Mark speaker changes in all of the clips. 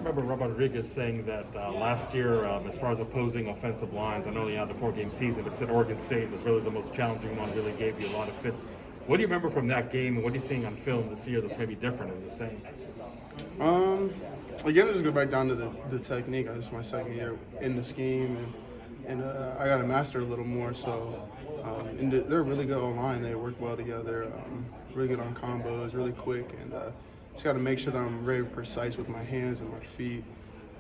Speaker 1: remember Rob Rodriguez saying that last year, as far as opposing offensive lines, I know you had the 4-game season, but he said Oregon State was really the most challenging one, really gave you a lot of fits. What do you remember from that game, and what are you seeing on film this year that's maybe different and the same?
Speaker 2: Again, I just go back down to the technique. This is my second year in the scheme, and I got to master a little more. So, and they're really good online. They work well together. Really good on combos, really quick, and just got to make sure that I'm very precise with my hands and my feet,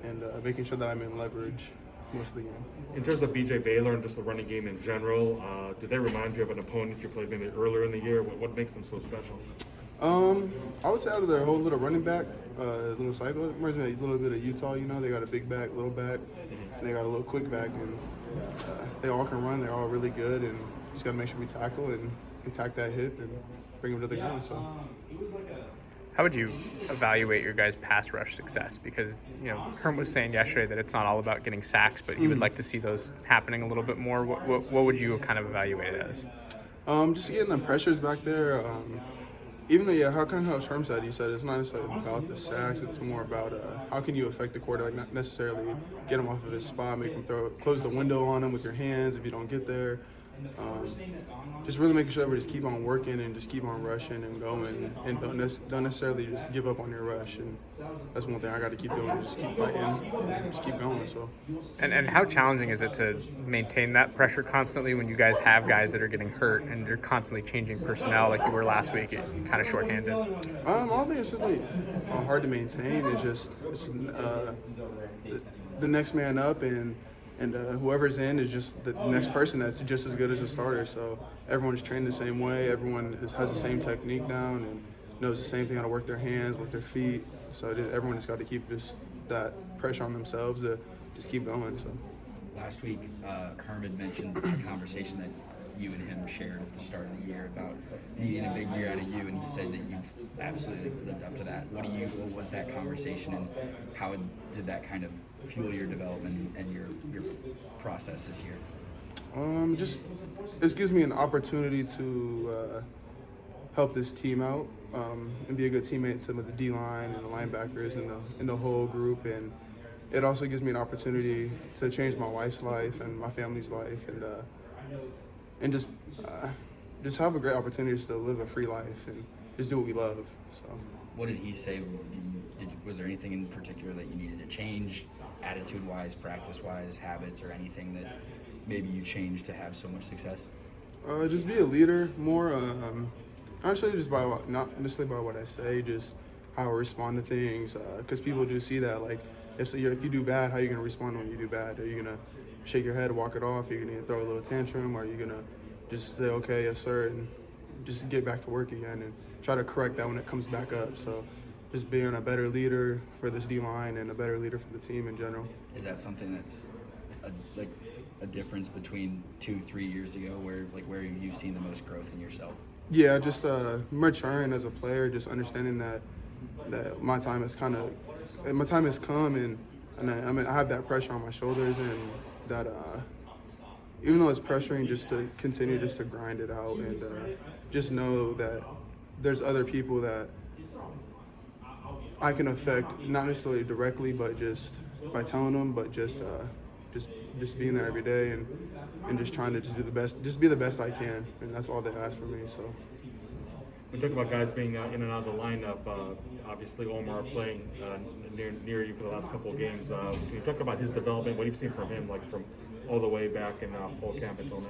Speaker 2: and making sure that I'm in leverage most of the game.
Speaker 1: In terms of B.J. Baylor and just the running game in general, did they remind you of an opponent you played maybe earlier in the year? What makes them so special?
Speaker 2: I would say out of their whole little running back, little cycle, it reminds me a little bit of Utah. They got a big back, little back, and they got a little quick back, and they all can run. They're all really good, and just got to make sure we tackle and attack that hip and bring them to the ground. So.
Speaker 3: How would you evaluate your guys' pass rush success? Because, Herm was saying yesterday that it's not all about getting sacks, but he would like to see those happening a little bit more. What would you kind of evaluate it as?
Speaker 2: Just getting the pressures back there. Even though, how Herm said, he said it's not necessarily about the sacks. It's more about how can you affect the quarterback, not necessarily get him off of his spot, make him close the window on him with your hands if you don't get there. Just really making sure everybody just keep on working and just keep on rushing and going, and don't necessarily just give up on your rush. And that's one thing I got to keep doing, just keep fighting and just keep going. So.
Speaker 3: And how challenging is it to maintain that pressure constantly when you guys have guys that are getting hurt and you're constantly changing personnel like you were last week, kind of shorthanded?
Speaker 2: I don't think it's just hard to maintain. It's just the next man up and whoever's in is just the next person that's just as good as a starter. So everyone's trained the same way. Everyone has the same technique down and knows the same thing, how to work their hands, work their feet. So everyone just got to keep just that pressure on themselves to just keep going. So
Speaker 4: last week, Herman mentioned a conversation that you and him shared at the start of the year about needing a big year out of you, and he said that you've absolutely lived up to that. What was that conversation, and how did that kind of fuel your development and your process this year?
Speaker 2: Just it gives me an opportunity to help this team out and be a good teammate to some of the D-line and the linebackers and the whole group, and it also gives me an opportunity to change my wife's life and my family's life, and just have a great opportunity to live a free life and just do what we love. So.
Speaker 4: What did he say? Was there anything in particular that you needed to change, attitude-wise, practice-wise, habits, or anything that maybe you changed to have so much success?
Speaker 2: Just be a leader more. Actually, just not necessarily by what I say, just how I respond to things. Because people do see that, like, if you do bad, how are you going to respond when you do bad? Are you going to shake your head, walk it off? Are you going to throw a little tantrum? Or are you going to just say, okay, yes, sir, and just get back to work again and try to correct that when it comes back up? So just being a better leader for this D-line and a better leader for the team in general.
Speaker 4: Is that something that's a difference between 2-3 years ago where have you seen the most growth in yourself?
Speaker 2: Yeah, just maturing as a player, just understanding that my time has come, and I have that pressure on my shoulders, and that even though it's pressuring, just to continue just to grind it out and just know that there's other people that I can affect, not necessarily directly, but just by telling them, but just being there every day and just trying to just do the best, just be the best I can, and that's all they ask from me. So.
Speaker 1: We talk about guys being in and out of the lineup. Obviously, Omar playing near you for the last couple of games. Can you talk about his development? What have you seen from him, like from all the way back in fall camp until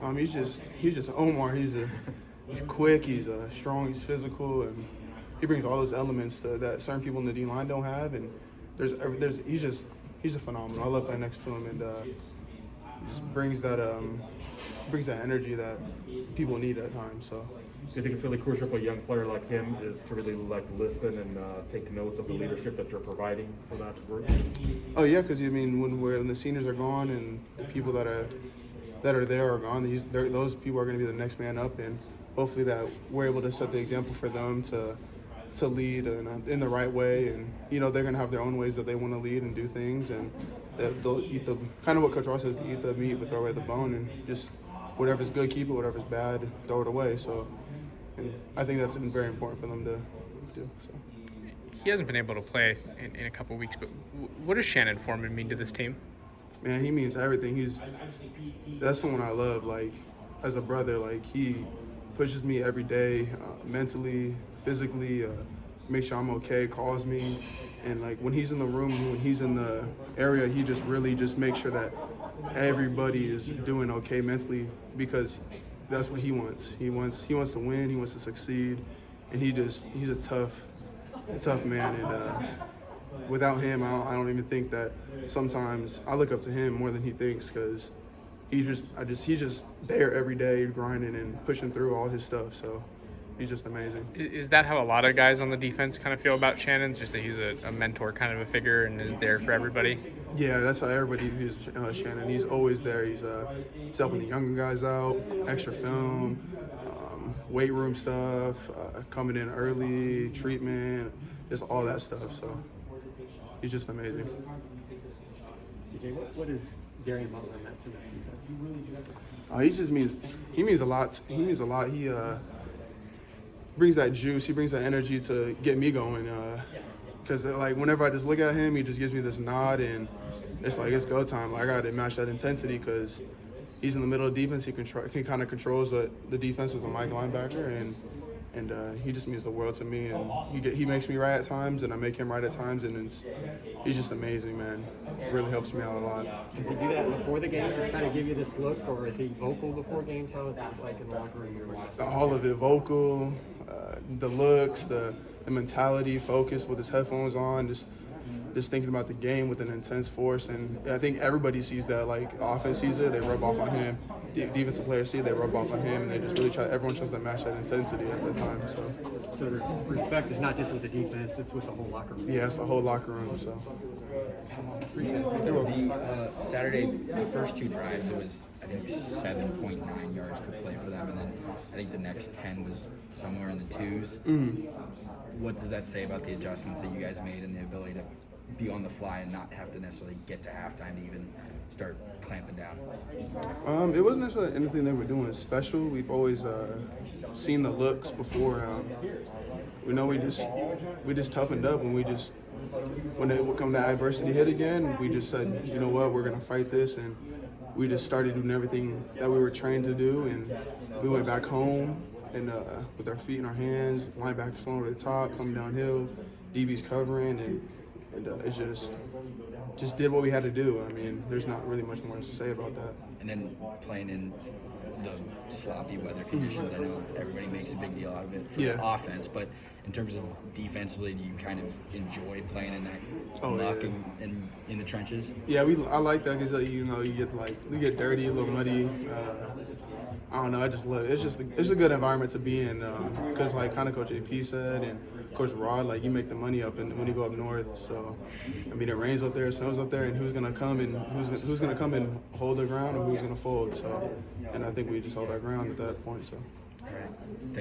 Speaker 1: now?
Speaker 2: He's just Omar. He's quick. He's strong. He's physical, and he brings all those elements that certain people in the D line don't have. And he's a phenomenal. I love playing next to him, and just brings that energy that people need at times. So.
Speaker 1: Do you think it's really crucial for a young player like him to really listen and take notes of the leadership that you're providing for that group?
Speaker 2: Oh yeah, because when the seniors are gone and the people that are there are gone, those people are going to be the next man up, and hopefully that we're able to set the example for them to lead in the right way, and they're going to have their own ways that they want to lead and do things, and they'll eat the kind of what Coach Ross says, eat the meat but throw away the bone, and just whatever's good keep it, whatever's bad throw it away. So. And I think that's very important for them to do. So.
Speaker 3: he hasn't been able to play in a couple weeks, but what does Shannon Foreman mean to this team?
Speaker 2: Man, he means everything. That's someone I love. Like, as a brother, like, he pushes me every day, mentally, physically, make sure I'm okay, calls me. And like when he's in the room, when he's in the area, he just really just makes sure that everybody is doing okay mentally, because that's what he wants. He wants to win, he wants to succeed, and he's a tough man. And without him, I don't even think that sometimes I look up to him more than he thinks, because he's just there every day grinding and pushing through all his stuff. So he's just amazing.
Speaker 3: Is that how a lot of guys on the defense kind of feel about Shannon? Just that he's a mentor kind of a figure and is there for everybody?
Speaker 2: Yeah, that's how everybody views Shannon. He's always there. He's helping the younger guys out, extra film, weight room stuff, coming in early, treatment, just all that stuff. So he's just amazing.
Speaker 5: DJ, what is Darian Butler meant to this defense?
Speaker 2: He means a lot. He means a lot. He brings that juice. He brings that energy to get me going. Because like whenever I just look at him, he just gives me this nod, and it's like it's go time. Like, I gotta match that intensity, because he's in the middle of defense. He kind of controls the defense as a Mike linebacker, and he just means the world to me. And he makes me right at times, and I make him right at times, and he's just amazing, man. Really helps me out a lot.
Speaker 5: Does he do that before the game, just kind of give you this look, or is he vocal before games? How is he like in the locker room?
Speaker 2: All of it, vocal, the looks, the mentality, focus with his headphones on, just thinking about the game with an intense force. And I think everybody sees that. Like, offense sees it, they rub off on him. Defensive players see it, they rub off on him, and they just really everyone tries to match that intensity at the time.
Speaker 5: So his respect is not just with the defense, it's with the whole locker room.
Speaker 2: Yeah, it's the whole locker room. So
Speaker 5: Appreciate it.
Speaker 4: The Saturday, the first 2 drives, it was, I think, 7.9 yards per play for them, and then I think the next 10 was somewhere in the 2s. What does that say about the adjustments that you guys made and the ability to be on the fly and not have to necessarily get to halftime to even start clamping down?
Speaker 2: It wasn't necessarily anything they were doing special. We've always seen the looks before. We know we just toughened up, and when it come to adversity hit again, we just said, you know what, we're gonna fight this, and we just started doing everything that we were trained to do, and we went back home and with our feet in our hands, linebackers flowing over the top, coming downhill, DBs covering, and it just did what we had to do. I mean, there's not really much more to say about that.
Speaker 4: And then playing in the sloppy weather conditions, I know everybody makes a big deal out of it for the offense, but in terms of defensively, do you kind of enjoy playing in that muck and in the trenches?
Speaker 2: Yeah, I like that, because you get dirty, a little muddy. I don't know. I just love it. It's a good environment to be in, because like kind of Coach AP said and Coach Rod, like, you make the money up and when you go up north. So I mean, it rains up there, it snows up there, and who's gonna come and hold their ground, or who's gonna fold? So, and I think we just held our ground at that point. So.
Speaker 4: All right.